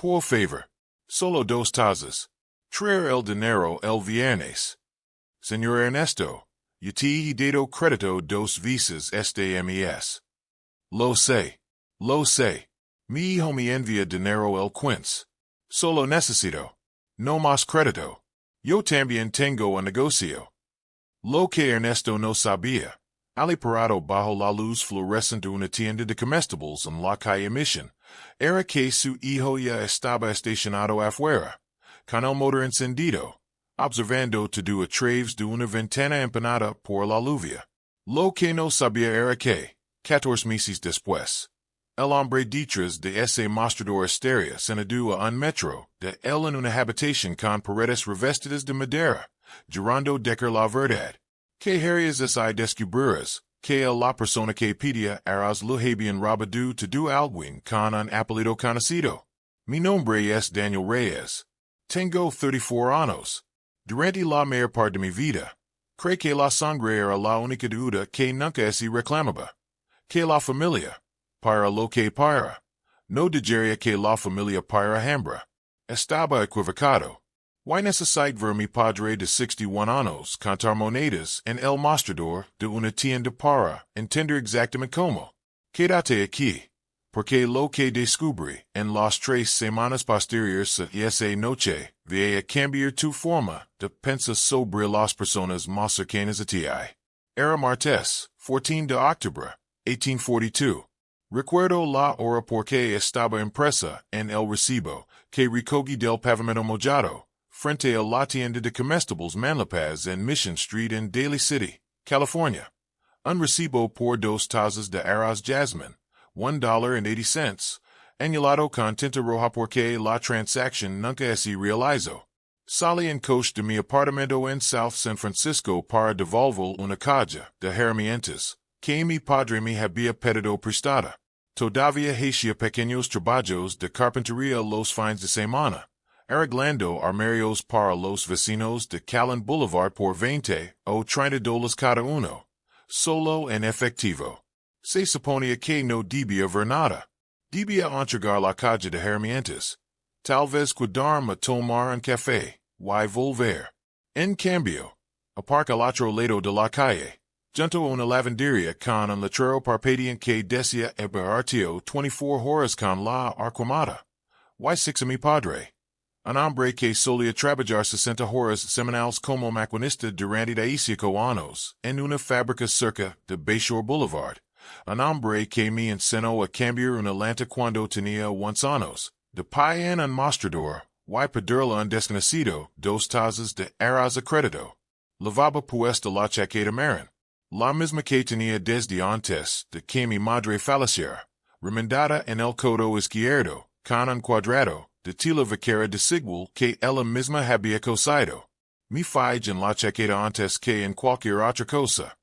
Por favor. Solo dos tazas. Traer el dinero el viernes. Señor Ernesto. Dado crédito dos veces este mes. Lo sé. Lo sé. Mi hijo me envía dinero el quince. Solo necesito. No más crédito. Yo también tengo un negocio. Lo que Ernesto no sabía. Allí parado bajo la luz fluorescente una tienda de comestibles en la calle Mission. Era que su hijo ya estaba estacionado afuera, con el motor encendido, observando todo a través de una ventana empanada por la lluvia. Lo que no sabía era que, 14 meses después, el hombre detrás de ese mostrador estaría sentado a un metro de él en una habitación con paredes revestidas de madera, llorando decir la verdad. Que herias es hay descubrirás, que la persona que pedía arroz lo habían robado to do alguien con un apellido conocido. Mi nombre es Daniel Reyes. Tengo 34 años. Durante la mayor parte de mi vida, creo que la sangre era la única duda que nunca se reclamaba. Que la familia, para lo que para, no digería que la familia para hambra. Estaba equivocado. Why necesito ver mi padre de 61 años contar monedas en el mostrador de una tienda para entender exactamente cómo? Quédate aquí, porque lo que descubrí en las 3 semanas posteriores a esa noche va a cambiar tu forma de pensar sobre las personas más cercanas a ti. Era martes, 14 de octubre, 1842. Recuerdo la hora porque estaba impresa en el recibo que recogí del pavimento mojado frente a la tienda de comestibles Manlapaz en Mission Street en Daly City, California. Un recibo por 2 tazas de arroz jasmine, $1.80, añadido con tinta roja porque la transacción nunca se realizó. Salí en coche de mi apartamento en South San Francisco para devolver una caja de herramientas que mi padre me había pedido prestada. Todavía hacía pequeños trabajos de carpintería los fines de semana, arreglando armarios para los vecinos de Callan Boulevard por 20 o $30 cada uno, solo en efectivo. Se suponía que no debía ver nada. Debía entregar la caja de herramientas. Tal vez quedarme a tomar un café, y volver. En cambio, aparca al otro lado de la calle, junto a una lavandería con un letrero parpadeante que decía abierto 24 horas con la arquemada. Y six a mi padre. Un hombre que solía trabajar 60 horas semanales como maquinista durante 15 años en una fábrica cerca de Bayshore Boulevard. Un hombre que me enseñó a cambiar una lanta cuando tenía 11 años. De pie en un mostrador, y pedirle un desconocido 2 tazas de arroz a crédito. Lavaba puesta la chaqueta marrón. La misma que tenía desde antes de que mi madre falleciera, remendada en el codo izquierdo, con un cuadrado de tela vaquera desigual que ella misma había cosido. Mi falla en la chaqueta antes que en cualquier otra cosa,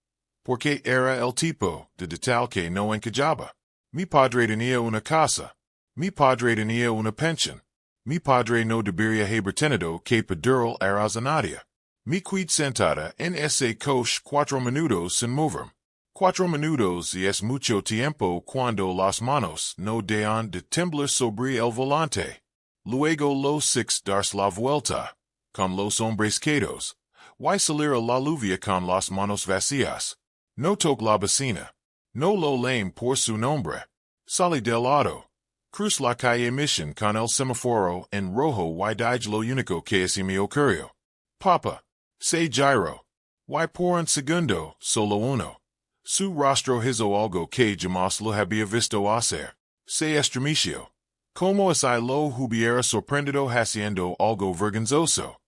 porque era el tipo de detalle que no encajaba. Mi padre tenía una casa. Mi padre tenía una pensión. Mi padre no debería haber tenido que pedir arroz a nadie. Me quedé sentada en ese coche 4 minutos sin moverme. 4 minutos y es mucho tiempo cuando las manos no dejan de temblar sobre el volante. Luego los 6 darse la vuelta, con los hombres quedos, y salir a la lluvia con las manos vacías. No toque la bocina. No lo lame por su nombre. Salí del auto. Cruz la calle Mission con el semáforo en rojo y dije lo único que se me ocurrió. Papa. Se giro. Y por un segundo, solo uno. Su rostro hizo algo que jamás lo había visto hacer. Se estremeció. Como si lo hubiera sorprendido haciendo algo vergonzoso.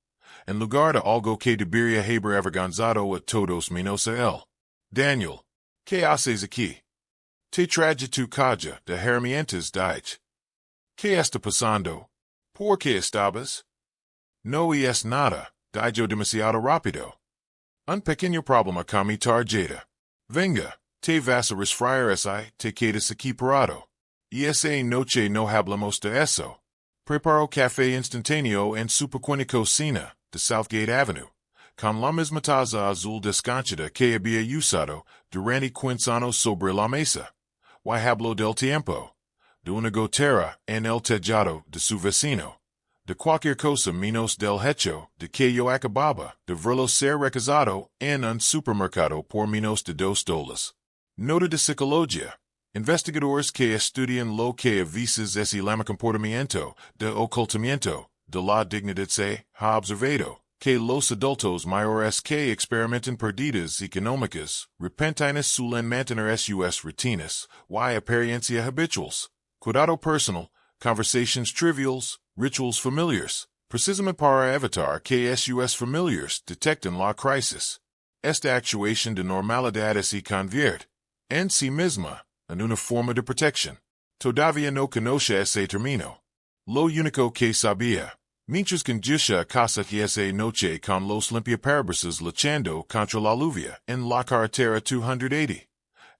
En lugar de algo que debería haber avergonzado a todos menos a él. Daniel. ¿Qué haces aquí? Te traje tu caja de herramientas dije. ¿Qué está pasando? ¿Por qué estabas? No es nada, dije demasiado rápido. Un pequeño problema con mi tarjeta. Venga, te vas a resfriar si te quedas aquí parado. Y esa noche no hablamos de eso. Preparo café instantáneo en su pequeña cocina de Southgate Avenue, con la misma taza azul descanchada que había usado durante 15 años sobre la mesa. Y hablo del tiempo. de una gotera en el tejado de su vecino. De cualquier cosa menos del hecho de que yo acababa de verlo ser recazado en un supermercado por menos de $2. Nota de psicología. Investigadores que estudian lo que a veces es el comportamiento de ocultamiento de la dignidad se ha observado que los adultos mayores que experimentan pérdidas económicas repentinas suelen mantener sus rutinas y apariencia habituals. Cuidado personal, conversations trivials, rituals familiars, precisamente para evitar que sus familiars detecten la crisis. Esta actuación de normalidad se convierte, en sí misma, en una forma de protección. Todavía no conoce ese término. Lo único que sabía, mientras conducía a casa que esa noche con los limpiaparabrisas luchando contra la lluvia en la carretera 280,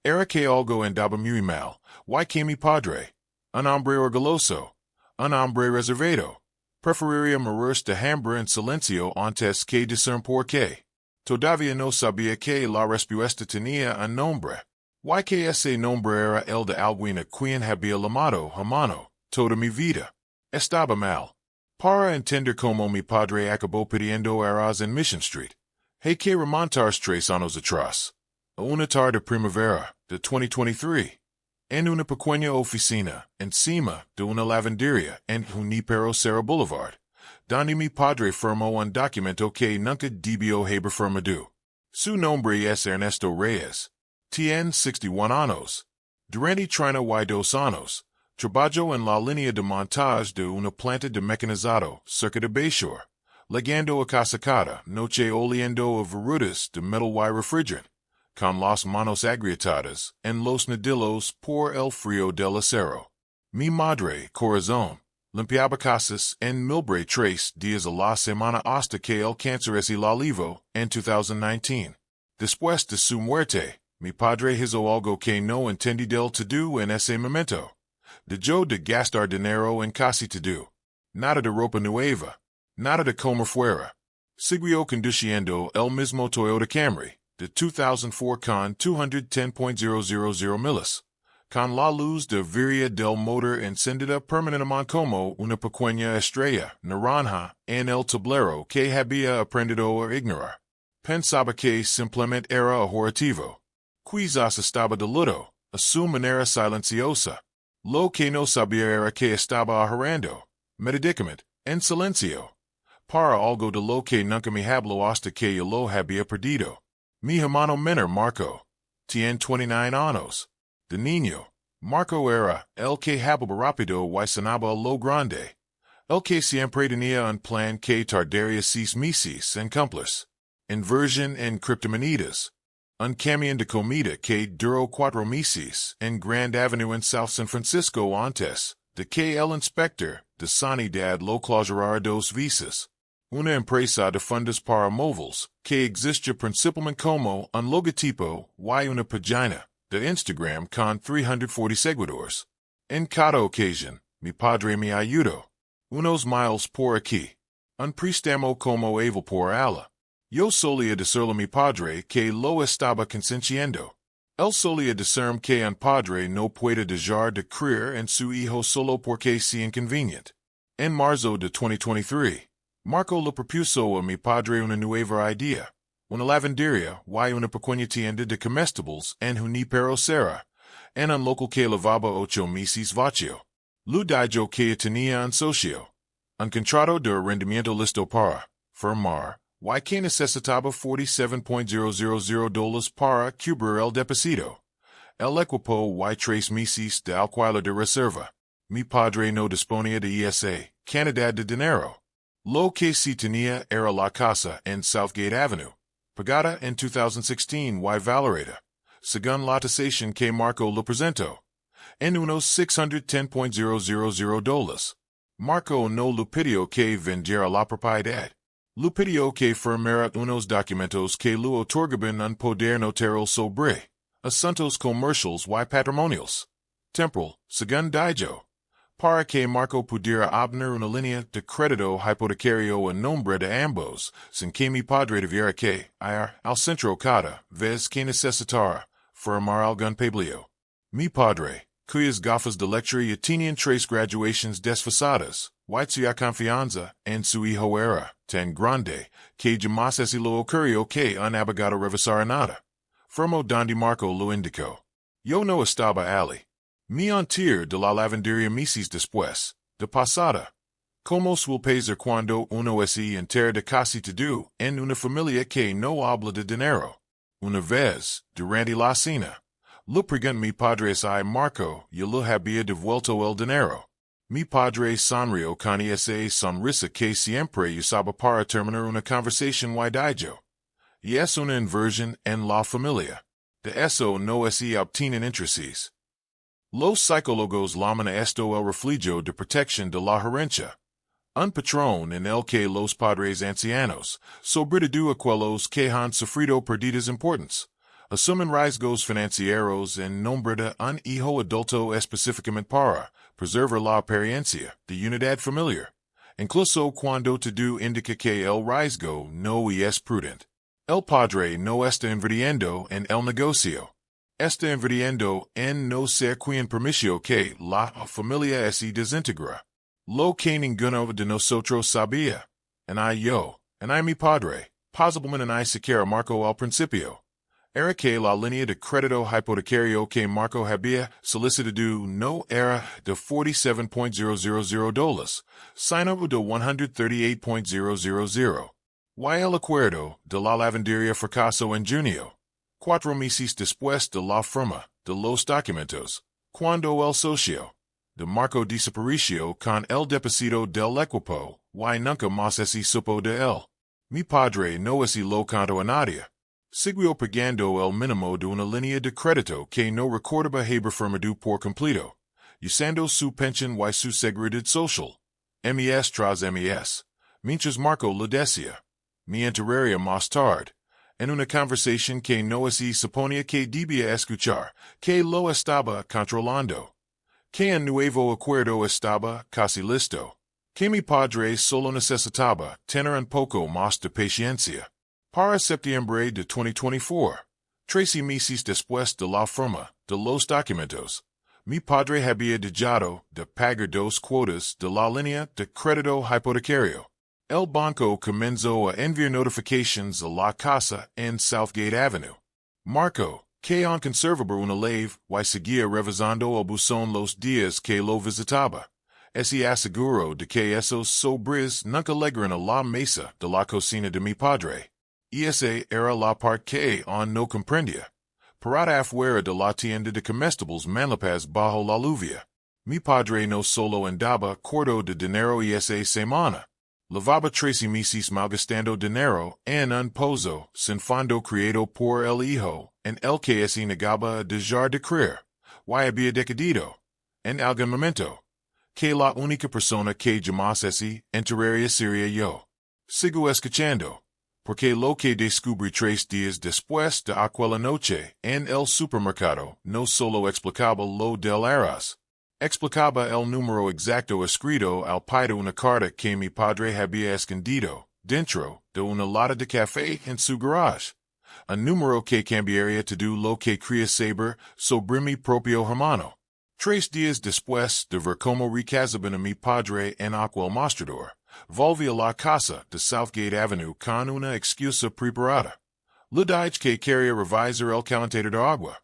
era que algo andaba muy mal, y que mi padre, un hombre orgulloso, un hombre reservado, preferiría morirse de hambre en silencio antes que discernir por qué. Todavía no sabía que la respuesta tenía un nombre, y que ese nombre era el de alguien quien había llamado hermano toda mi vida. Estaba mal. Para entender cómo mi padre acabó pidiendo arroz en Mission Street, hay que remontar 3 años atrás, a una tarde primavera de 2023, en una pequeña oficina encima de una lavandería en Junipero Serra Boulevard, donde mi padre firmó un documento que nunca debió haber firmado. Su nombre es Ernesto Reyes. Tiene 61 años. Durante 32 años, trabajó en la línea de montaje de una planta de mecanizado cerca de Bayshore, legando a casa cada noche oliendo a verrugas de metal y refrigerant, con las manos agrietadas en los nudillos por el frío del acero. Mi madre, corazón, limpiaba casas en Millbrae 3 días a la semana hasta que el cáncer se la libró en 2019. Después de su muerte, mi padre hizo algo que no entendí del todo en ese momento. Dejó de gastar dinero en casi todo. Nada de ropa nueva. Nada de comer fuera. Siguió conduciendo el mismo Toyota Camry de 2004 con 210.000 millas, con la luz de viria del motor encendida permanentemente como una pequeña estrella naranja en el tablero que había aprendido a ignorar. Pensaba que simplemente era ahorrativo. Quizás estaba de luto, a su manera silenciosa. Lo que no sabía era que estaba ahorrando, medicament, en silencio, para algo de lo que nunca me habló hasta que yo lo había perdido. Mi hermano menor Marco, tiene 29 años. De niño, Marco era el que hablaba rápido y sonaba a lo grande, el que siempre tenía un plan que tardaría 6 meses en cumplirse. Inversión en criptomonedas. Un camión de comida que duró 4 meses en Grand Avenue en South San Francisco antes de que el inspector de sanidad lo clausurara 2 veces. Una empresa de fondos para móviles que existe principalmente como un logotipo y una página de Instagram con 340 seguidores. En cada ocasión, mi padre me ayudó. Unos miles por aquí. Un préstamo como able por ala. Yo solía decirle a mi padre que lo estaba consentiendo. Él solía decirme que un padre no puede dejar de creer en su hijo solo porque es inconveniente. En marzo de 2023, Marco le propuso a mi padre una nueva idea, una lavandería y una pequeña tienda de comestibles en Junipero Serra, en un local que lavaba 8 meses vacío. Lo dijo que tenía un socio, un contrato de arrendamiento listo para firmar, y que necesitaba $47.000 para cubrir el depósito. El equipo y 3 meses de alquiler de reserva. Mi padre no disponía de esa cantidad de dinero. Lo que sí tenía era la casa en Southgate Avenue, pagada en 2016 y valorada, según la tasación que Marco le presentó, en unos $610.000. Marco no le pidió que vendiera la propiedad. Le pidió que firmara unos documentos que le otorgaban un poder notarial sobre asuntos comerciales y patrimoniales. Temporal, según dijo, para que Marco pudiera obtener una línea de crédito hipotecario en nombre de ambos, sin que mi padre tuviera que ir al centro cada vez que necesitara firmar algún papeleo. Mi padre, cuyas gafas de lectura y tienen tres graduaciones desfasadas, y su confianza en su hijo era tan grande, que jamás se lo ocurrió que un abogado revisara nada. Firmo donde Marco lo indicó. Yo no estaba allí. Mi antir de la lavandería meses después, de pasada. Como suele pasar cuando uno es entera de casi todo en una familia que no habla de dinero. Una vez, durante la cena, lo pregunté mi padre si Marco y lo había devuelto el dinero. Mi padre sonrió con esa sonrisa que siempre usaba para terminar una conversación y dijo. Y es una inversión en la familia. De eso no se obtienen intereses. Los psicólogos llaman a esto el refugio de protección de la herencia. Un patrón en el que los padres ancianos, sobre todo aquellos que han sufrido pérdidas importantes, asumen riesgos financieros en nombre de un hijo adulto específicamente para preservar la apariencia de unidad familiar, incluso cuando todo indica que el riesgo no es prudente. El padre no está invirtiendo en el negocio. Está invirtiendo en no ser quien permitió que la familia se desintegra. Lo que ninguno de nosotros sabía. Yo, mi padre, posiblemente siquiera Marco al principio, era que la línea de crédito hipotecario que Marco había solicitado no era de $47,000, sino de $138,000. Y el acuerdo de la lavandería fracasó en junio, 4 meses después de la firma de los documentos, cuando el socio de Marco desapareció con el depósito del equipo, y nunca más se supo de él. Mi padre no se lo contó a nadie. Siguió pagando el mínimo de una línea de crédito que no recordaba haber firmado por completo, usando su pensión y su seguridad social, mes tras mes, mientras Marco lo decía. Me enteraría más tarde, en una conversación que no se suponía que debía escuchar, que lo estaba controlando. Que un nuevo acuerdo estaba casi listo. Que mi padre solo necesitaba tener un poco más de paciencia. Para septiembre de 2024, 13 meses después de la firma de los documentos, mi padre había dejado de pagar 2 cuotas de la línea de crédito hipotecario. El banco comenzó a enviar notifications a la casa en Southgate Avenue. Marco, que aún conservaba una leve y seguía revisando el buzón los días que lo visitaba, se aseguró de que esos sobres nunca llegaran a la mesa de la cocina de mi padre. Y esa era la parte que aún no comprendía. Parada afuera de la tienda de comestibles manlapas bajo la lluvia. Mi padre no solo andaba corto de dinero esa semana. Lavaba 13 meses malgastando dinero en un pozo sin fondo creado por el hijo, en el que se negaba a dejar de creer, y había decidido, en algún momento, que la única persona que jamás se enteraría sería yo. Sigo escuchando, porque lo que descubrí 3 días después de aquella noche en el supermercado no solo explicaba lo del arroz. Explicaba el número exacto escrito al pie de una carta que mi padre había escondido dentro de una lata de café en su garage. Un número que cambiaría todo lo que quería saber sobre mi propio hermano. 3 días después de ver cómo recasaban a mi padre en aquel mostrador, volví a la casa de Southgate Avenue con una excusa preparada. Le dije que quería revisar el calentador de agua,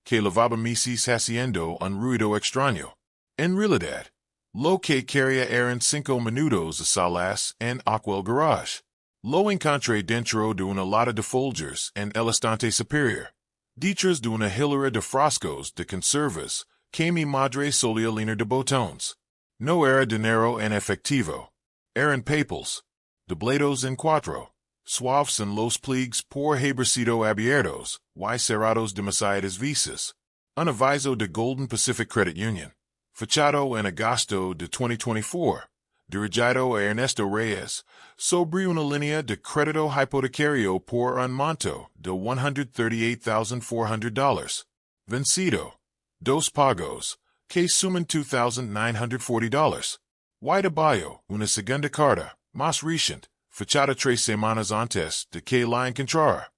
que lavaba meses haciendo un ruido extraño. En realidad, lo que quería eran 5 minutos a solas en aquel garage. Lo encontré dentro de una lata de Folgers en el estante superior. Detrás de una hilera de frascos de conservas que mi madre solía llenar de botones. No era dinero en efectivo. Eran papels, doblados en 4, suaves en los pliegues por haber sido abiertos, y cerrados demasiadas veces. Un aviso de Golden Pacific Credit Union. Fechado en agosto de 2024, dirigido a Ernesto Reyes, sobre una línea de crédito hipotecario por un monto de $138,400. Vencido. 2 pagos, que suman $2,940. Y debajo, una segunda carta, más reciente, fechada 3 semanas antes de que la encontrara.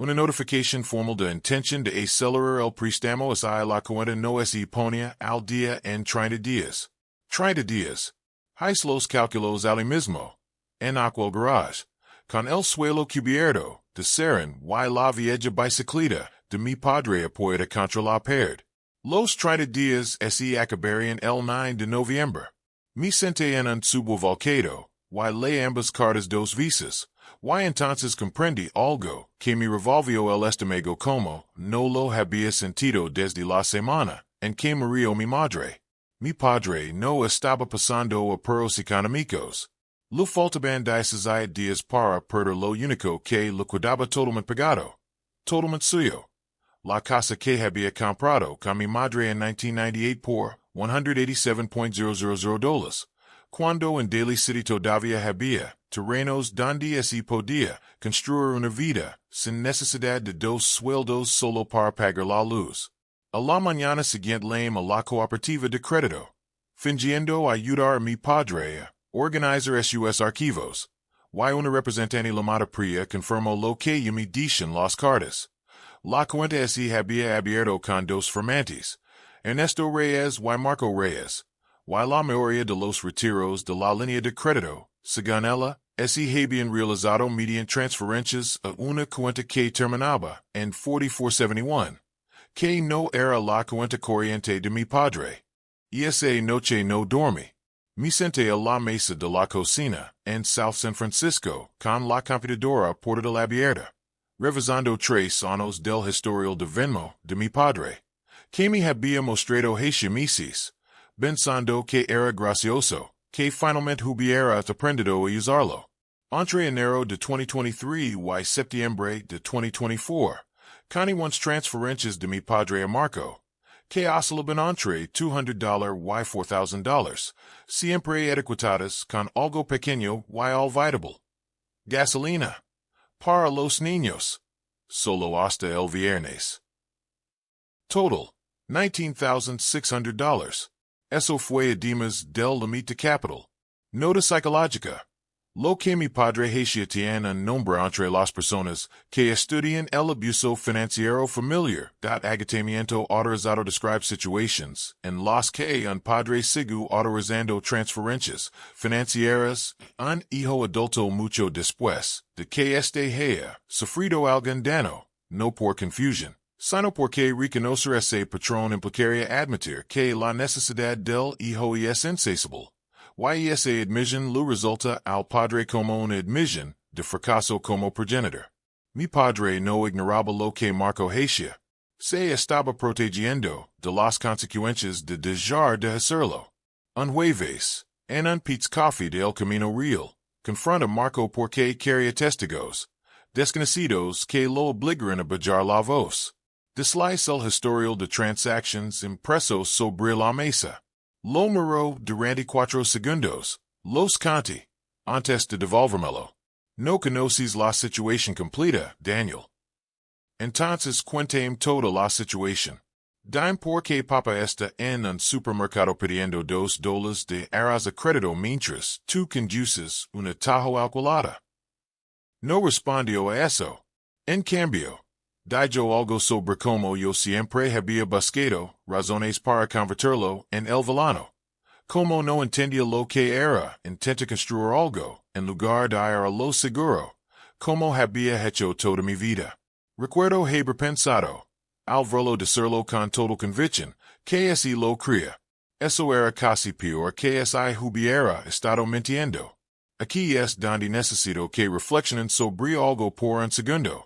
Una notificación formal de intención de acelerar el préstamo hacia la cuenta no se ponía al día en 30 días. 30 días. Hice los cálculos al mismo. En aquel garage. Con el suelo cubierto, de seren y la vieja bicicleta de mi padre apoyada contra la pared. Los 30 días se acabarían el 9 de noviembre. Me senté en un subvolcado, y leí ambas cartas dos veces. Y entonces comprendí algo que me revolvió el estómago como no lo había sentido desde la semana en que murió mi madre. Mi padre no estaba pasando apuros económicos. Le faltaban 17 días para perder lo único que le quedaba totalmente pagado. Totalmente suyo. La casa que había comprado con mi madre en 1998 por $187,000, cuando en Daly City todavía había terrenos donde se podía construir una vida sin necesidad de dos sueldos solo para pagar la luz. A la mañana siguiente llamé a la cooperativa de crédito, fingiendo ayudar a mi padre a organizar sus archivos. Y una representante llamada Priya confirmó lo que yo me dicen las cartas. La cuenta se había abierto con dos firmantes, Ernesto Reyes y Marco Reyes, y la mayoría de los retiros de la línea de crédito, según ella, se habían realizado mediante transferencias a una cuenta que terminaba en 4471, que no era la cuenta corriente de mi padre. Y esa noche no dormí. Me senté a la mesa de la cocina en South San Francisco con la computadora portátil abierta, revisando 3 años del historial de Venmo de mi padre, que me había mostrado hace meses, pensando que era gracioso, que finalmente hubiera aprendido a usarlo. Entre enero de 2023 y septiembre de 2024, con unas transferencias de mi padre a Marco, que oscilaban entre $200 y $4,000, siempre adecuadas con algo pequeño y olvidable. Gasolina. Para los niños. Solo hasta el viernes. Total. $19,600. Eso fue además del límite capital. Nota psicológica. Lo que mi padre hacía tiene un nombre entre las personas que estudian el abuso financiero familiar. Agotamiento autorizado describe situations en las que un padre sigue autorizando transferencias financieras un hijo adulto mucho después de que este haya sufrido algún daño, no por confusión, sino porque reconocer ese patrón implicaría admitir que la necesidad del hijo es insaciable. Y esa admisión le resulta al padre como una admisión de fracaso como progenitor. Mi padre no ignoraba lo que Marco hacía. Se estaba protegiendo de las consecuencias de dejar de hacerlo. Un jueves, en un Pete's Coffee del Camino Real, confronta Marco porque quería testigos desconocidos que lo obligaran a bajar la voz. Desliza el historial de transactions impresos sobre la mesa. Lo miró durante 4 segundos. Los conté. Antes de devolvérmelo. No conoces la situación completa, Daniel. Entonces cuéntame toda la situación. Dime por qué papá está en un supermercado pidiendo $2 de arroz a crédito mientras tú conduces una Tahoe alquilada. No respondió a eso. En cambio, dijo algo sobre cómo yo siempre había buscado razones para convertirlo en el villano. Como no entendía lo que era, intenta construir algo, en lugar de ir a lo seguro, como había hecho toda mi vida. Recuerdo haber pensado, al verlo decirlo con total convicción, que así lo creía. Eso era casi peor que si hubiera estado mintiendo. Aquí es donde necesito que reflexionen sobre algo por un segundo.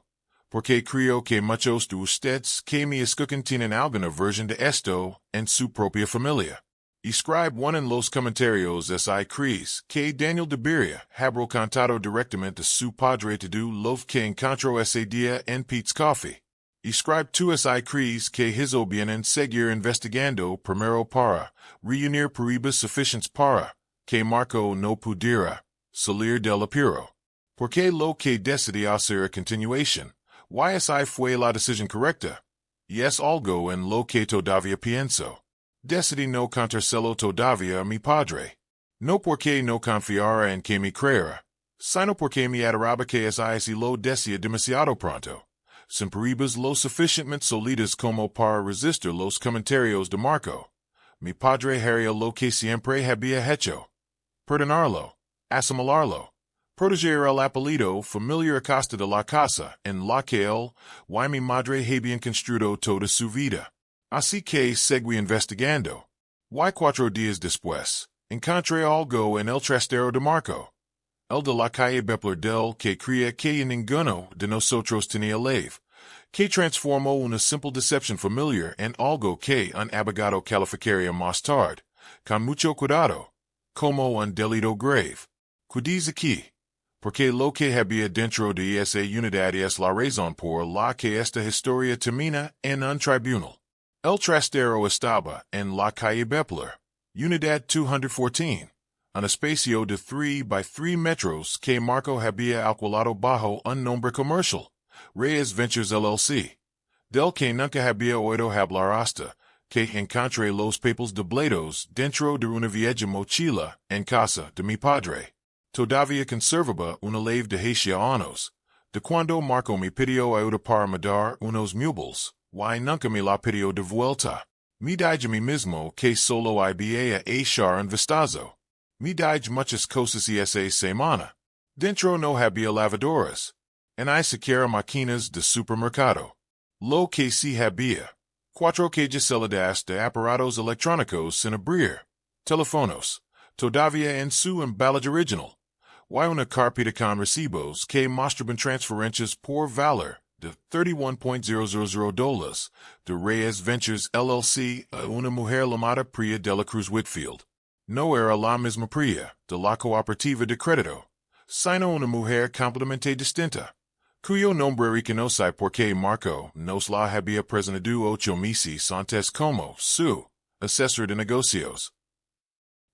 Porque creo que muchos de ustedes que me escuchan tienen alguna versión de esto en su propia familia. Escribe one en los comentarios si crees que Daniel debería haber contado directamente a su padre todo lo que encontró ese día en Pete's Coffee. Escribe tú si crees que hizo bien en seguir investigando primero para reunir pruebas suficientes para que Marco no pudiera salir del apuro. Porque lo que decidí hacer a continuación. YSI fue la decisión correcta. Y es algo en lo que todavía pienso. Decidí no contárselo todavía a mi padre. No porque no confiara en que me creera, sino porque me adoraba que si lo decía demasiado pronto. Simperibas los suficientemente solidas como para resistir los comentarios de Marco. Mi padre haría lo que siempre había hecho. Perdonarlo, asimilarlo, proteger el apellido familiar a costa de la casa en la que él y mi madre habían construido toda su vida. Así que seguí investigando. Y 4 días después, encontré algo en el trastero de Marco. El de la calle Bepler del que creía que ninguno de nosotros tenía leve, que transformó una simple decepción familiar en algo que un abogado calificaría más tarde, con mucho cuidado, como un delito grave. Dice aquí, porque lo que había dentro de esa unidad es la razón por la que esta historia termina en un tribunal. El trastero estaba en la calle Bepler, unidad 214. Un espacio de 3 by 3 metros que Marco había alquilado bajo un nombre comercial, Reyes Ventures LLC, del que nunca había oído hablar hasta que encontré los papeles doblados dentro de una vieja mochila en casa de mi padre. Todavía conservaba una leve de hace años, de cuando Marco me pidió ayuda para mudar unos muebles, y nunca me la pidió de vuelta. Me dije a mí mismo que solo había a echar un vistazo. Me dije muchas cosas y esa semana. Dentro no había lavadoras. En ni siquiera máquinas de supermercado. Lo que sí había. 4 cajas de aparatos electrónicos sin abrir. Teléfonos. Todavía en su embalaje original. Y una carpeta con recibos que mostraban transferencias por valor de $31.000 de Reyes Ventures LLC a una mujer llamada Priya de la Cruz Whitfield. No era la misma Priya de la cooperativa de crédito, sino una mujer completamente distinta, cuyo nombre reconoce porque Marco nos la había presentado 8 meses antes como su asesor de negocios.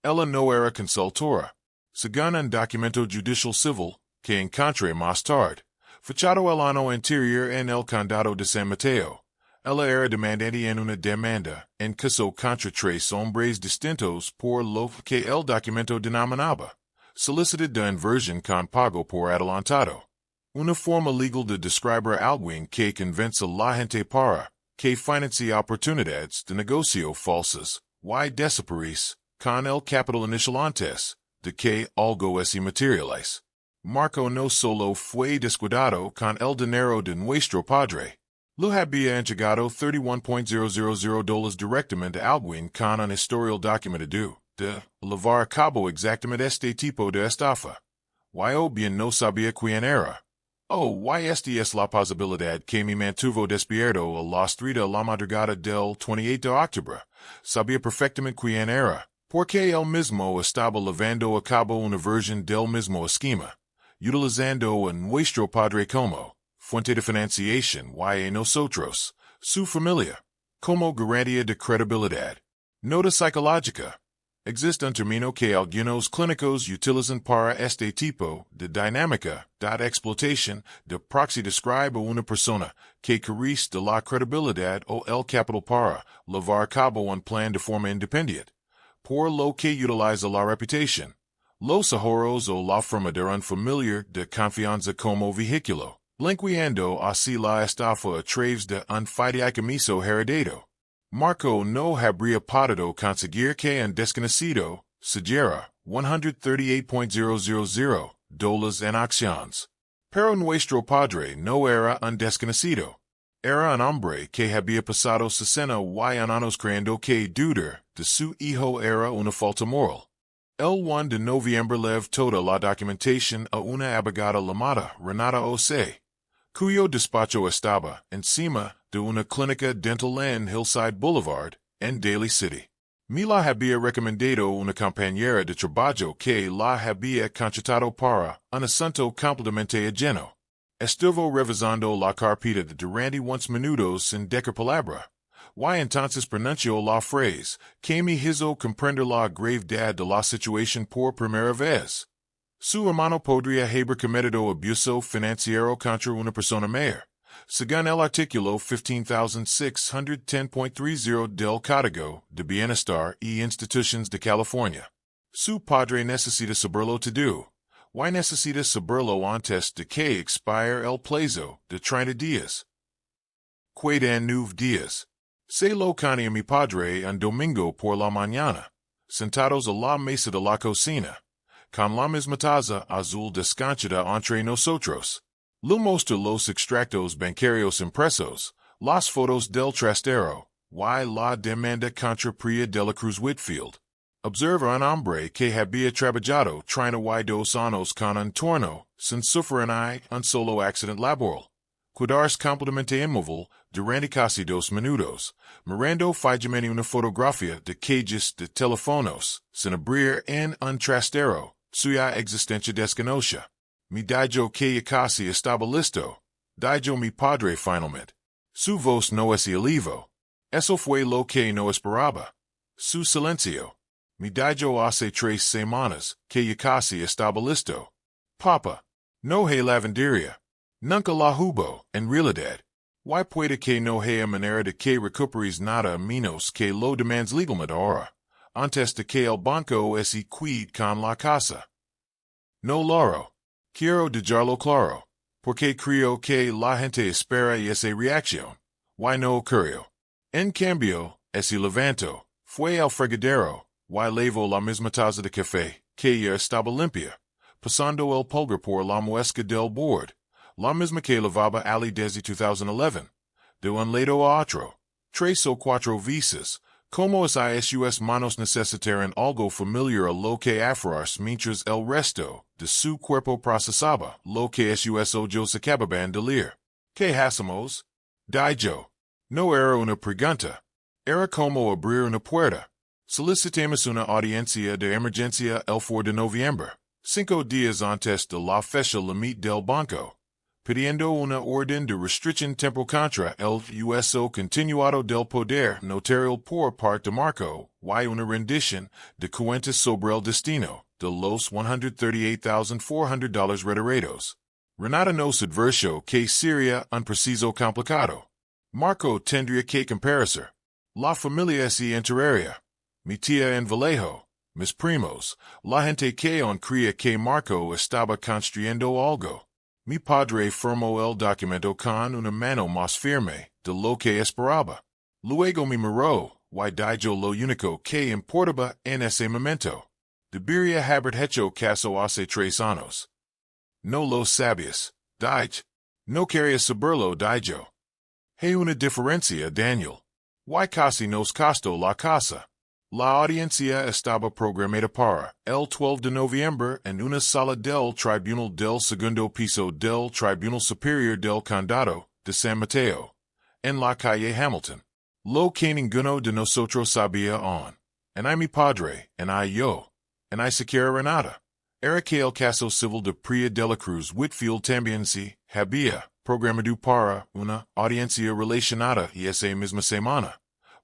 Ella no era consultora, según un documento judicial civil que encontré más tarde, fechado el año anterior en el condado de San Mateo. Ella era demandante en una demanda en caso contra 3 hombres distintos por lo que el documento denominaba solicitud de inversión con pago por adelantado. Una forma legal de describir alguien que convence a la gente para que financia oportunidades de negocio falsas y desaparece con el capital inicial antes de que algo se materialice. Marco no solo fue descuidado con el dinero de nuestro padre, lo había entregado $31.000 directamente a alguien con un historial documentado de llevar a cabo exactamente este tipo de estafa. O bien no sabía quién era. Esta es la posibilidad que me mantuvo despierto a las 3 de la madrugada del 28 de octubre. Sabía perfectamente quién era, porque él mismo estaba llevando a cabo una versión del mismo esquema, utilizando a nuestro padre como fuente de financiación y a nosotros, su familia, como garantía de credibilidad. Nota psicológica. Existe un término que algunos clínicos utilizan para este tipo de dinámica, de explotación, de proxy describe a una persona que carece de la credibilidad o el capital para llevar a cabo un plan de forma independiente, por lo que utiliza la reputación, los ahorros o la forma de un familiar de confianza como vehículo, blanqueando así la estafa a través de un fideicomiso heredado. Marco no habría podido conseguir que un desconocido cediera $138.000 en acciones. Pero nuestro padre no era un desconocido. Era un hombre que había pasado 61 años creyendo que dudar de su hijo era una falta moral. El 1 de noviembre lev toda la documentación a una abogada llamada Renata Ose, cuyo despacho estaba encima de una clínica dental en Hillside Boulevard, en Daly City. Me la había recomendado una compañera de trabajo que la había contratado para un asunto completamente ajeno. Estuvo revisando la carpeta de durante unos minutos sin decir palabra, y entonces pronunció la frase que me hizo comprender la gravedad de la situación por primera vez. Su hermano podría haber cometido abuso financiero contra una persona mayor, según el artículo 15,610.30 del Código de Bienestar y Instituciones de California. Su padre necesita saberlo todo, y necesita saberlo antes de que expire el plazo de 30 días. quedan 9 días. Se lo cani a mi padre un domingo por la mañana, sentados a la mesa de la cocina, con la misma taza azul descanchada entre nosotros. Lumos de los extractos bancarios impresos, las fotos del trastero, y la demanda contra Priya de la Cruz Whitfield. Observa un hombre que había trabajado 32 años con un torno, sin sufrir un solo accidente laboral. Quedarse completamente inmóvil durante casi 2 minutos, mirando fijamente una fotografía de cajas de teléfonos, sin abrir en un trastero, suya existencia desconocida. Mi dijo que ya casi estaba listo. Dijo mi padre finalmente. Su voz no es alivo. Eso fue lo que no esperaba. Su silencio. Mi dijo hace 3 semanas que ya casi estaba listo. Papa. No hay lavandería. Nunca la hubo, en realidad. Why puede que no haya manera de que recuperes nada a menos que lo demands legalmente ahora, antes de que el banco se quede con la casa? No loro. Quiero dejarlo claro, porque creo que la gente espera esa reacción. Why no ocurrió. En cambio, ese levanto, fue al fregadero, why lavó la misma taza de café, que ya estaba limpia, pasando el pulgar por la muesca del board. La misma que lavaba Ali desde 2011, de un lado a otro, 3 o 4 veces, como sus manos necesitaran algo familiar a lo que aferrarse mientras el resto de su cuerpo procesaba lo que sus ojos acababan de leer. ¿Qué hacemos? Dijo. No era una pregunta. Era como abrir una puerta. Solicitamos una audiencia de emergencia el 4 de noviembre, 5 días antes de la fecha límite del banco. Pidiendo una orden de restricción temporal contra el uso continuado del poder notarial por parte de Marco, y una rendición de cuentas sobre el destino de los $138,400 retirados. Renata nos advirtió que sería un proceso complicado. Marco tendría que comparecer. La familia se enteraría. Mi tía en Vallejo, mis primos, la gente que aún creía que Marco estaba construyendo algo. Mi padre firmó el documento con una mano más firme de lo que esperaba. Luego me miró, y dijo lo único que importaba en ese momento. Debería haber hecho caso hace 3 años. No lo sabías, dijo. No quería saberlo, dijo. Hay una diferencia, Daniel. Y casi nos costó la casa. La audiencia estaba programada para el 12 de noviembre en una sala del Tribunal del Segundo Piso del Tribunal Superior del Condado de San Mateo, en la calle Hamilton. Lo que ninguno de nosotros sabía aún. En mi padre, yo, siquiera Renata, era que el caso civil de Priya de la Cruz Whitfield también se había programado para una audiencia relacionada y esa misma semana.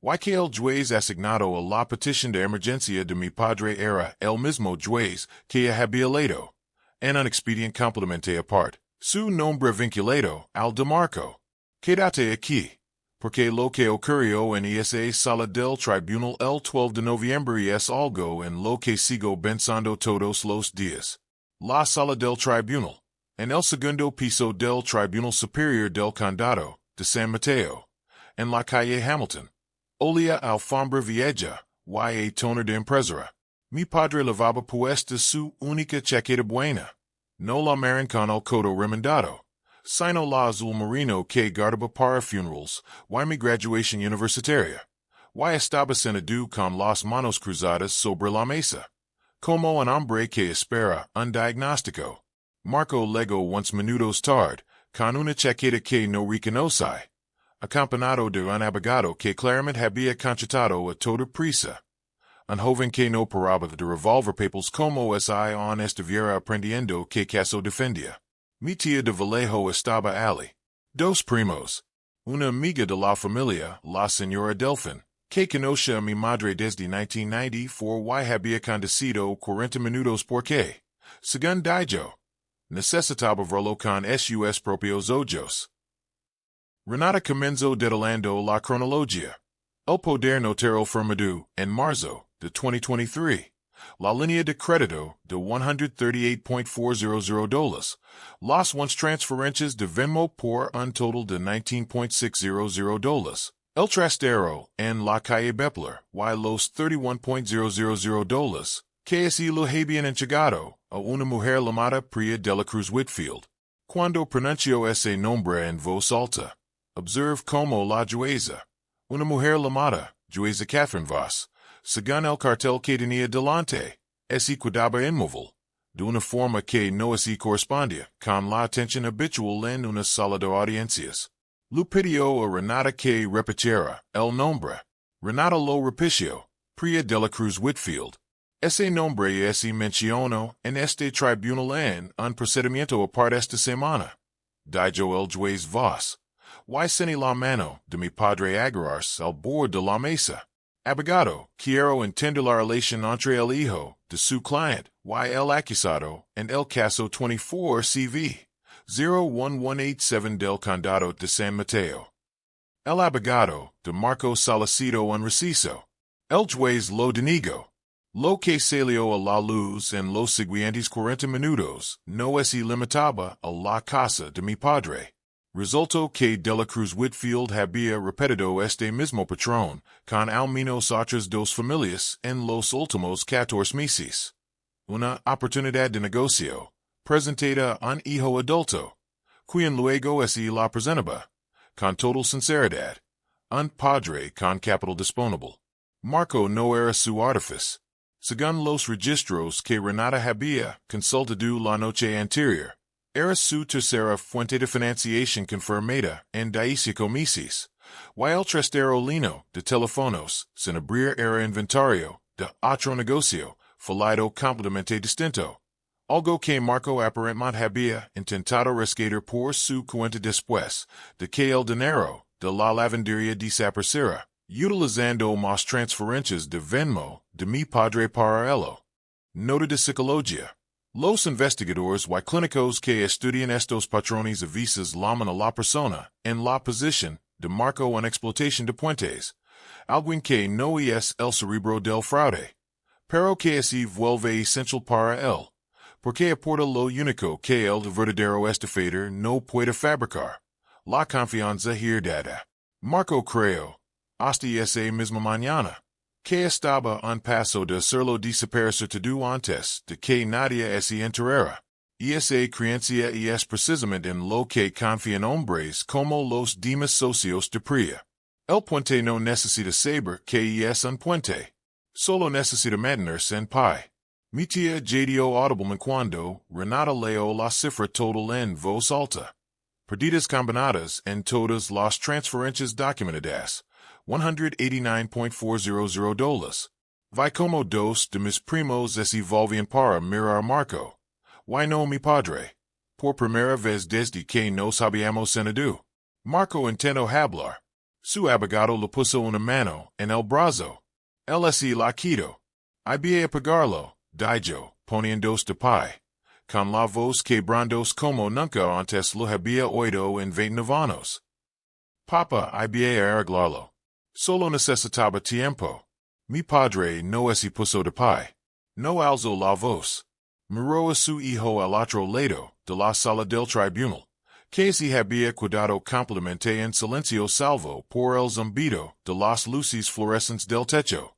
Y que el juez asignado a la petición de emergencia de mi padre era el mismo juez que había leído, en un expediente completamente aparte, su nombre vinculado al de Marco. Quédate aquí, porque lo que ocurrió en esa sala del tribunal el 12 de noviembre es algo en lo que sigo pensando todos los días. La sala del tribunal, en el segundo piso del Tribunal Superior del Condado de San Mateo, en la calle Hamilton. Olía alfombra vieja, y toner de empresa. Mi padre lavaba puesta su única chaqueta buena. No la maran con el codo remendado, sino la azul marino que guardaba para funerals, y mi graduación universitaria. Y estaba sentado con las manos cruzadas sobre la mesa. Como un hombre que espera un diagnóstico. Marco llegó unos minutos tarde, con una chaqueta que no reconoce. Acompañado de un abogado que claramente había contratado a toda prisa. Un joven que no paraba de revolver papers como si aún estuviera aprendiendo que caso defendía. Mi tía de Vallejo estaba allí. 2 primos. Una amiga de la familia, la señora Delfin, que conoce a mi madre desde 1994 y había conducido 40 minutos porque, según dijo, necesitaba verlo con sus propios ojos. Renata comenzó detalando la cronología. El poder notarial firmado en marzo de 2023. la línea de crédito de $138.400, las once transferencias de Venmo por un total de $19.600, el trastero en la calle Bepler, y los $31.000, que así lo habían entregado a una mujer llamada Priya de la Cruz Whitfield. Cuando pronunció ese nombre en voz alta, observe como la jueza, una mujer llamada Jueza Catherine Voss, según el cartel que tenía delante, así quedaba inmóvil, de una forma que no así correspondía con la atención habitual en unas salas de audiencias. Lo pidió a Renata que repitiera el nombre. Renata lo repitió, Priya de la Cruz Whitfield. Ese nombre así mencionó en este tribunal en un procedimiento aparte esta semana. Dijo el juez Voss. Y seni la mano de mi padre agarrarse al borde de la mesa. Abogado, quiero entender la relación entre el hijo de su cliente y el acusado en el caso 24 CV 01187 del condado de San Mateo. El abogado de Marco Salacito en reciso. El juez lo denegó. Lo que salió a la luz en los siguientes 40 minutos no es ilimitaba a la casa de mi padre. Resultó que de la Cruz Whitfield había repetido este mismo patrón con al menos otras dos familias en los últimos 14 meses. Una oportunidad de negocio, presentada a un hijo adulto, quien luego así la presentaba, con total sinceridad, un padre con capital disponible. Marco no era su artífice. Según los registros que Renata había consultado la noche anterior, era su tercera fuente de financiación confirmada en 15 meses, y el trastero lino de teléfonos sin abrir era inventario de otro negocio, fallido completamente distinto, algo que Marco aparentemente había intentado rescatar por su cuenta después de que el dinero de la lavandería desapareciera, utilizando más transferencias de Venmo de mi padre para ello. Nota de psicología. Los investigadores y clínicos que estudian estos patrones a veces llaman a la persona en la posición de Marco en explotación de puentes, alguien que no es el cerebro del fraude, pero que así vuelve esencial para él, porque aporta lo único que el verdadero estafador no puede fabricar, la confianza heredada. Marco creyó, hasta esa misma mañana, que estaba un paso de hacerlo desaparecer todo antes de que nadie se enterara, y esa creencia es precisamente en lo que confían hombres como los demás socios de Priya. El puente no necesita saber que es un puente, solo necesita mantenerse en pie. Mi tía dio audiblemente cuando Renata leyó la cifra total en voz alta. Perdidas combinadas en todas las transferencias documentadas. $189.400. Vi como dos de mis primos se volvían para mirar a Marco. Y no mi padre. Por primera vez desde que nos habíamos cenado. Marco intentó hablar. Su abogado le puso una mano en el brazo. Él así la quitó. Había pagarlo, dijo, poniéndose de pie. Con la voz quebrándose como nunca antes lo había oído en 29 años. Papa había arreglarlo. Solo necesitaba tiempo. Mi padre no se puso de pie. No alzó la voz. Miró a su hijo al otro lado de la sala del tribunal, que se había quedado completamente en silencio salvo por el zumbido de las luces fluorescentes del techo.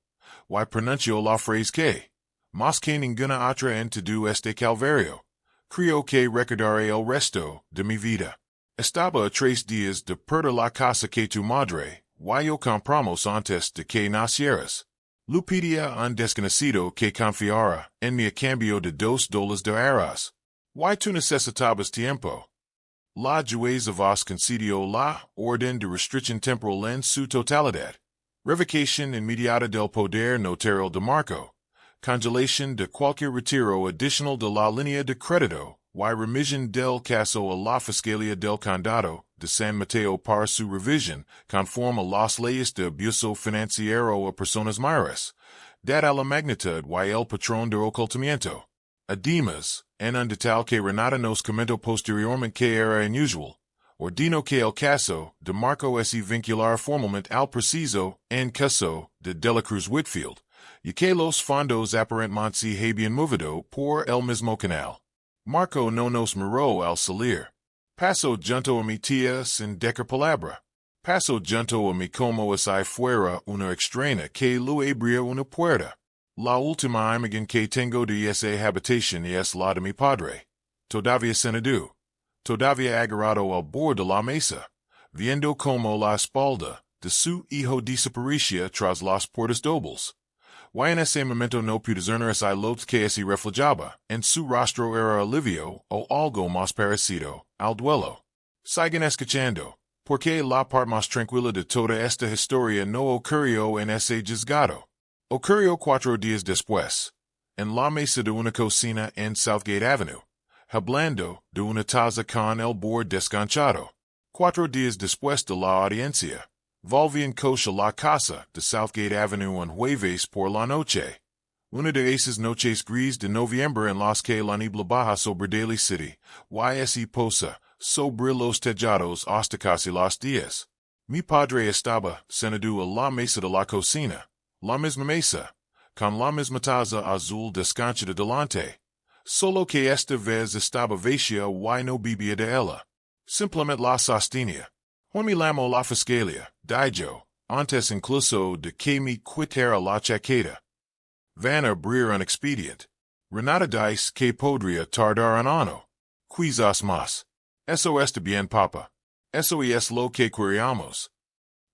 Y pronunció la frase que, más que ninguna otra en todo este calvario, creo que recordaré el resto de mi vida. Estaba a 3 días de perder la casa que tu madre y yo compramos antes de que nacieras. Lo pedía un desconocido que confiara en mí a cambio de $2 de arroz. Y tú necesitabas tiempo. La jueza Voss concedió la orden de restricción temporal en su totalidad. Revocación inmediata del poder notarial de Marco. Congelación de cualquier retiro adicional de la línea de crédito. Y remisión del caso a la Fiscalía del Condado de San Mateo para su revisión, conforme a las leyes de abuso financiero a personas mayores, dada la magnitud y el patrón de ocultamiento. Además, en un detalle que Renata nos comentó posteriormente que era inusual, ordeno que el caso de Marco se vincular formalmente al preciso en caso de la Cruz Whitfield, y que los fondos aparentemente habían movido por el mismo canal. Marco no nos miró al salir. Paso junto a mi tía sin decir palabra. Paso junto a mí como si fuera una extraña que lo abría una puerta. La última imagen que tengo de esa habitación es la de mi padre. Todavía sentado. Todavía agarrado al borde de la mesa. Viendo como la espalda de su hijo desaparecía tras las puertas dobles. Y en ese momento no pude discernir si lo que se reflejaba en su rostro era alivio o algo más parecido al duelo. Sigan escuchando, porque la parte más tranquila de toda esta historia no ocurrió en ese juzgado. Ocurrió 4 días después, en la mesa de una cocina en Southgate Avenue, hablando de una taza con el borde desganchado. 4 días después de la audiencia, volví en coche a la casa de Southgate Avenue en jueves por la noche. Una de esas noches gris de noviembre en las que la niebla baja sobre Daly City, y posa sobre los tejados hasta casi las 10. Mi padre estaba sentado a la mesa de la cocina, la misma mesa, con la misma taza azul descanchada delante, solo que esta vez estaba vacía y no bebía de ella. Simplemente la sostenía. Juan me llamó la fiscalía, dijo, antes incluso de que me quitara la chaqueta. Van a abrir un expediente. Renata dice que podría tardar un año. Quizás más. Eso está bien, papa. Eso es lo que queríamos.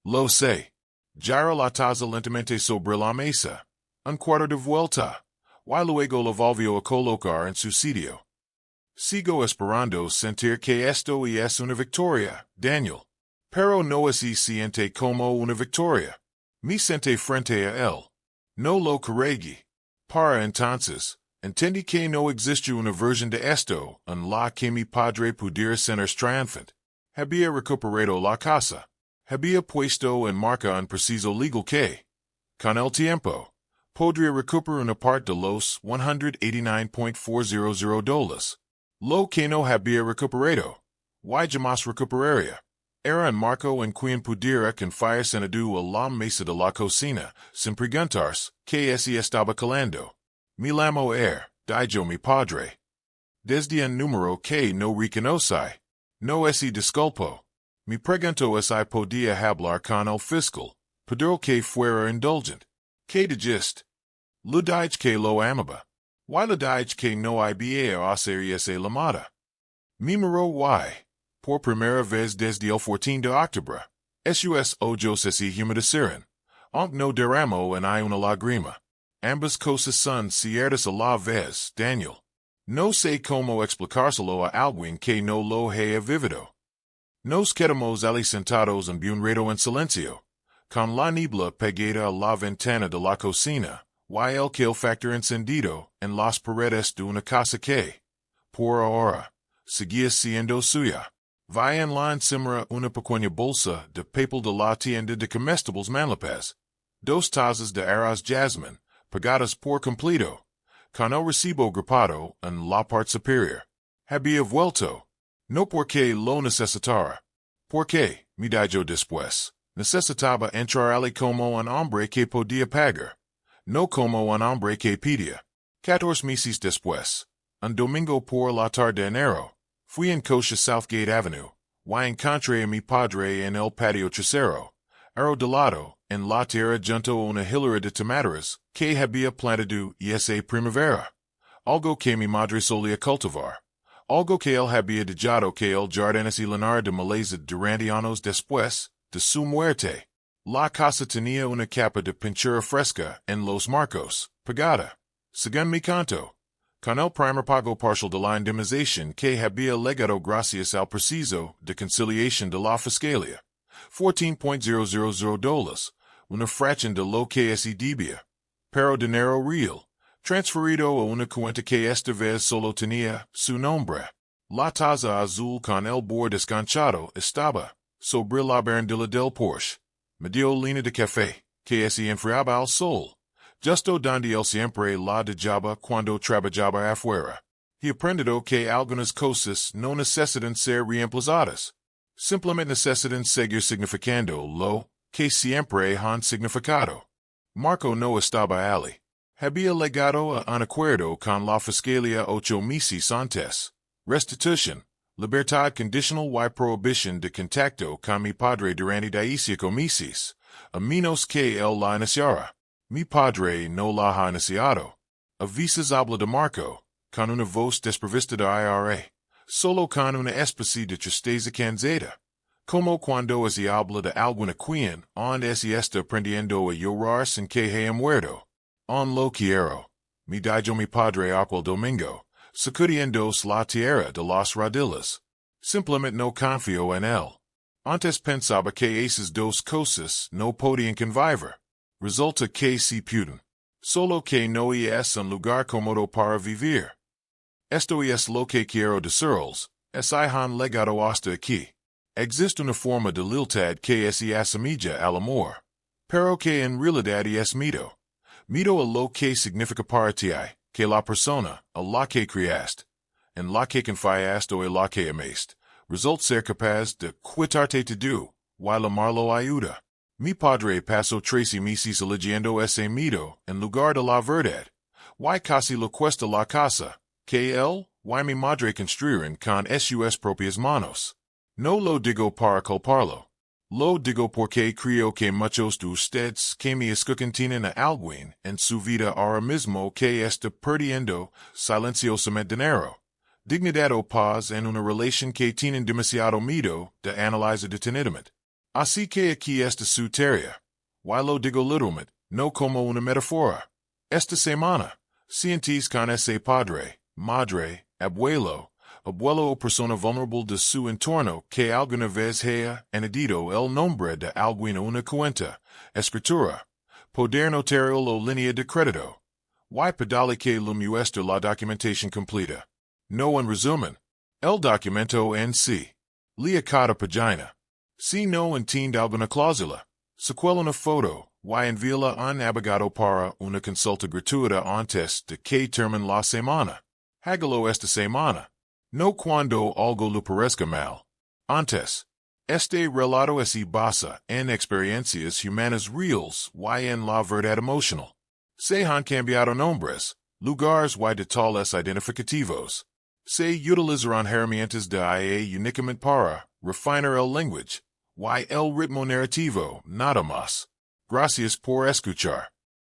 Lo sé. Gira la taza lentamente sobre la mesa. Un cuarto de vuelta. Y luego la volvió a colocar en su sitio. Sigo esperando sentir que esto es una victoria, Daniel. Pero no se siente como una victoria. Me senté frente a él. No lo corregí. Para entonces, entendí que no existe una versión de esto en la que mi padre pudiera ser triunfante. Había recuperado la casa. Había puesto en marcha un preciso legal que, con el tiempo, podría recuperar una parte de los $189.400. Lo que no había recuperado, y jamás recuperaría, era un marco en quien pudiera confiar sentado a la mesa de la cocina, sin preguntarse que se estaba calando. Me llamo dijo mi padre. Desde un número que no reconocí. No se disculpó. Me preguntó si podía hablar con el fiscal, pidió que fuera indulgente. ¿Qué dijiste? Le dije que lo amaba. Y le dije que no había hacer esa llamada. Me miró y, por primera vez desde el 14 de octubre, sus ojos se humedecieron, aunque no derramó en una lágrima. Ambas cosas son ciertas a la vez, Daniel. No sé cómo explicárselo a alguien que no lo haya vivido. Nos quedamos allí sentados en un rato en silencio, con la niebla pegada a la ventana de la cocina, y el calefactor encendido en las paredes de una casa que, por ahora, seguía siendo suya. Vi en la encimera una pequeña bolsa de papel de la tienda de comestibles Manlapaz, 2 tazas de arroz jasmine, pagadas por completo, con el recibo grapado en la parte superior. Había vuelto, no porque lo necesitara, porque, me dijo después, necesitaba entrar allí como un hombre que podía pagar, no como un hombre que pedía. 14 meses después, un domingo por la tarde de enero, fui en coche Southgate Avenue, y encontré a mi padre en el patio trasero, arrodillado en la tierra junto a una hilera de tomateras que había plantado esa primavera, algo que mi madre solía cultivar, algo que él había dejado que el jardín se llenara de maleza durante años después de su muerte. La casa tenía una capa de pintura fresca en los marcos, pegada, según mi canto, con el primer pago parcial de la indemnización que había legado gracias al preciso de conciliación de la fiscalía. $14.000, una fracción de lo que se debía, pero dinero real, transferido a una cuenta que esta vez solo tenía su nombre. La taza azul con el borde desganchado estaba sobre la barandilla del Porsche, medio línea de café, que se enfriaba al sol, justo donde él siempre la dejaba cuando trabajaba afuera. He aprendido que algunas cosas no necesitan ser reemplazadas. Simplemente necesitan seguir significando lo que siempre han significado. Marco no estaba allí. Había legado a un acuerdo con la fiscalía 8 meses antes. Restitución. Libertad conditional y prohibición de contacto con mi padre durante 15 meses. A menos que él la iniciara. Mi padre no la ha iniciado. A veces habla de Marco, con una voz desprovista de IRA. Solo con una especie de tristeza cansada. Como cuando se habla de alguna quien, onde se está aprendiendo a llorar sin que haya muerto. On lo quiero. Mi dijo mi padre aquel domingo, sacudiendo la tierra de las rodillas. Simplemente no confío en él. Antes pensaba que esas dos cosas no podían convivir. Resulta que sí pueden. Solo que no es un lugar cómodo para vivir. Esto es lo que quiero decirles, es han legado hasta aquí. Existe una forma de lealtad que se asemilla al amor, pero que en realidad es mito. Mito a lo que significa para ti, que la persona, a la que creaste, en la que confiaste o a la que amaste, resulta ser capaz de quitarte todo, while amarlo ayuda. Mi padre pasó 13 meses eligiendo ese mito en lugar de la verdad. Y casi le cuesta la casa, que él, y mi madre construyeron con sus propias manos. No lo digo para culparlo. Lo digo porque creo que muchos de ustedes que me escuchan tienen a alguien en su vida ahora mismo que está perdiendo silenciosamente dinero, dignidad o paz en una relación que tienen demasiado miedo de analizar detenidamente. Así que aquí está su tarea. Y lo digo literalmente, no como una metáfora. Esta semana, sientes con ese padre, madre, abuelo o persona vulnerable de su entorno que alguna vez haya añadido el nombre de alguien a una cuenta, escritura, poder notario o línea de crédito. Y pedale que le muestre la documentación completa. No en resumen, el documento en sí. Lea cada página. Si no entiende alguna cláusula, secuela una foto, y envíala un abogado para una consulta gratuita antes de que termine la semana. Hágalo esta semana. No cuando algo le parezca mal. Antes. Este relato se basa en experiencias humanas reales y en la verdad emocional. Se han cambiado nombres, lugares y detalles identificativos. Se utilizarán herramientas de IA únicamente para refinar el lenguaje y el ritmo narrativo, nada más. Gracias por escuchar.